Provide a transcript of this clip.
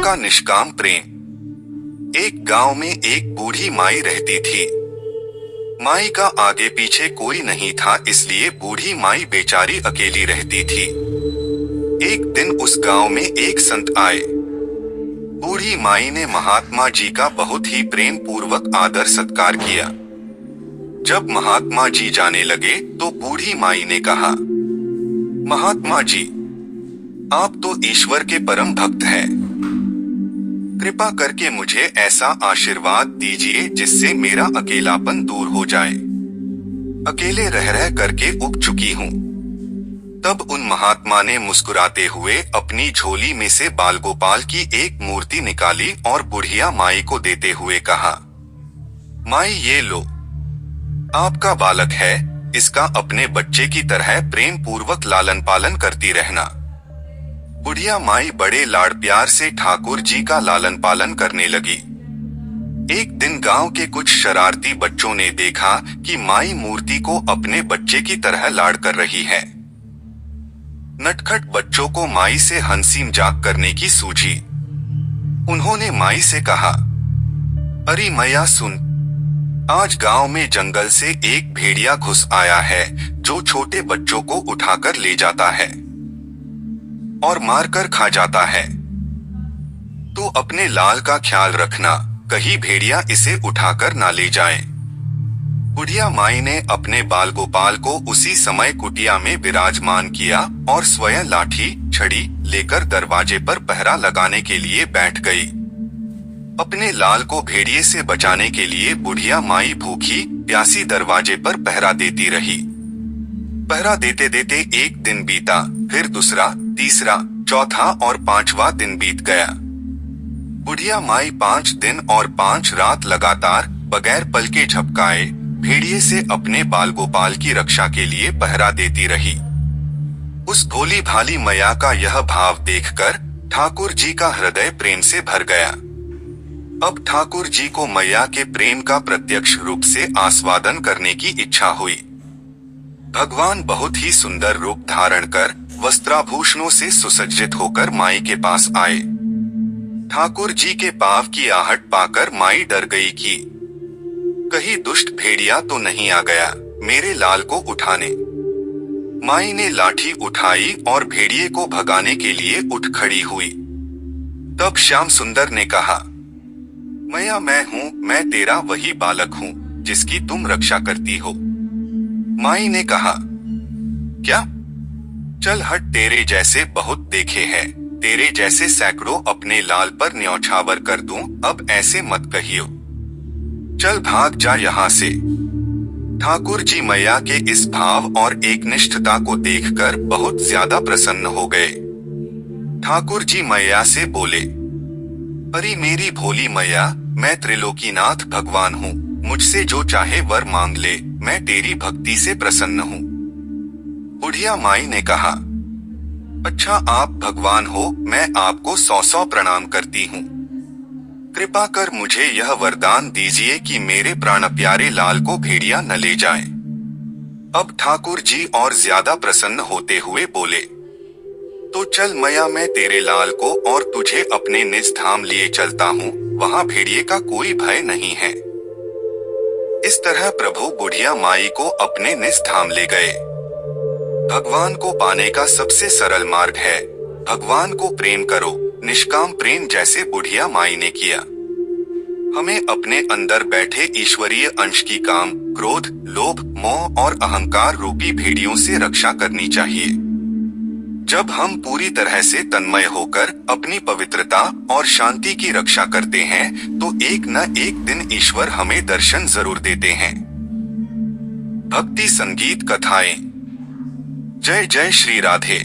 का निष्काम प्रेम। एक गांव में एक बूढ़ी माई रहती थी। माई का आगे पीछे कोई नहीं था, इसलिए बूढ़ी माई बेचारी अकेली रहती थी। एक दिन उस गांव में एक संत आए। बूढ़ी माई ने महात्मा जी का बहुत ही प्रेम पूर्वक आदर सत्कार किया। जब महात्मा जी जाने लगे तो बूढ़ी माई ने कहा, महात्मा जी, आप तो ईश्वर के परम भक्त हैं। कृपा करके मुझे ऐसा आशीर्वाद दीजिए जिससे मेरा अकेलापन दूर हो जाए। अकेले रह रह करके उब चुकी हूँ। तब उन महात्मा ने मुस्कुराते हुए अपनी झोली में से बाल गोपाल की एक मूर्ति निकाली और बुढ़िया माई को देते हुए कहा, माई ये लो, आपका बालक है, इसका अपने बच्चे की तरह प्रेम पूर्वक लालन पालन करती रहना। बुढ़िया माई बड़े लाड़ प्यार से ठाकुर जी का लालन पालन करने लगी। एक दिन गांव के कुछ शरारती बच्चों ने देखा कि माई मूर्ति को अपने बच्चे की तरह लाड़ कर रही है। नटखट बच्चों को माई से हंसी मजाक करने की सूझी। उन्होंने माई से कहा, अरे मैया सुन, आज गांव में जंगल से एक भेड़िया घुस आया है जो छोटे बच्चों को उठाकर ले जाता है और मारकर खा जाता है। तो अपने लाल का ख्याल रखना, कहीं भेड़िया इसे उठाकर ना ले जाए। बुढ़िया माई ने अपने बाल गोपाल को उसी समय कुटिया में विराजमान किया और स्वयं लाठी छड़ी लेकर दरवाजे पर पहरा लगाने के लिए बैठ गई। अपने लाल को भेड़िए से बचाने के लिए बुढ़िया माई भूखी प्यासी दरवाजे पर पहरा देती रही। पहरा देते देते एक दिन बीता, फिर दूसरा, तीसरा, चौथा और पांचवा दिन बीत गया। बुढ़िया माई 5 दिन और 5 रात लगातार बगैर पल के झपकाए भेड़िए से अपने बाल गोपाल की रक्षा के लिए पहरा देती रही। उस भोली भाली मैया का यह भाव देखकर ठाकुर जी का हृदय प्रेम से भर गया। अब ठाकुर जी को मैया के प्रेम का प्रत्यक्ष रूप से आस्वादन करने की इच्छा हुई। भगवान बहुत ही सुंदर रूप धारण कर वस्त्राभूषणों से सुसज्जित होकर माई के पास आए। ठाकुर जी के पांव की आहट पाकर माई डर गई कि कहीं दुष्ट भेड़िया तो नहीं आ गया मेरे लाल को उठाने। माई ने लाठी उठाई और भेड़िए को भगाने के लिए उठ खड़ी हुई। तब श्याम सुंदर ने कहा, मैया मैं हूँ, मैं तेरा वही बालक हूँ जिसकी तुम रक्षा करती हो। माई ने कहा, क्या? चल हट, तेरे जैसे बहुत देखे हैं, तेरे जैसे सैकड़ों अपने लाल पर न्यौछावर कर दूं, अब ऐसे मत कहियो। चल भाग जा यहाँ से। ठाकुर जी मैया के इस भाव और एकनिष्ठता को देखकर बहुत ज्यादा प्रसन्न हो गए। ठाकुर जी मैया से बोले, अरे मेरी भोली मैया, मैं त्रिलोकीनाथ भगवान हूँ, मुझसे जो चाहे वर मांग ले, मैं तेरी भक्ति से प्रसन्न हूँ। बुढ़िया माई ने कहा, अच्छा आप भगवान हो, मैं आपको 100 प्रणाम करती हूँ। कृपा कर मुझे यह वरदान दीजिए कि मेरे प्राण प्यारे लाल को भेड़िया न ले जाए। अब ठाकुर जी और ज्यादा प्रसन्न होते हुए बोले, तो चल मैया, मैं तेरे लाल को और तुझे अपने निज धाम लिए चलता हूँ, वहाँ भेड़िए का कोई भय नहीं है। इस तरह प्रभु बुढ़िया माई को अपने निज धाम ले गए। भगवान को पाने का सबसे सरल मार्ग है, भगवान को प्रेम करो, निष्काम प्रेम, जैसे बुढ़िया माई ने किया। हमें अपने अंदर बैठे ईश्वरीय अंश की काम, क्रोध, लोभ, मोह और अहंकार रूपी भेड़ियों से रक्षा करनी चाहिए। जब हम पूरी तरह से तन्मय होकर अपनी पवित्रता और शांति की रक्षा करते हैं तो एक न एक दिन ईश्वर हमें दर्शन जरूर देते हैं। भक्ति संगीत कथाएं। जय जय श्री राधे।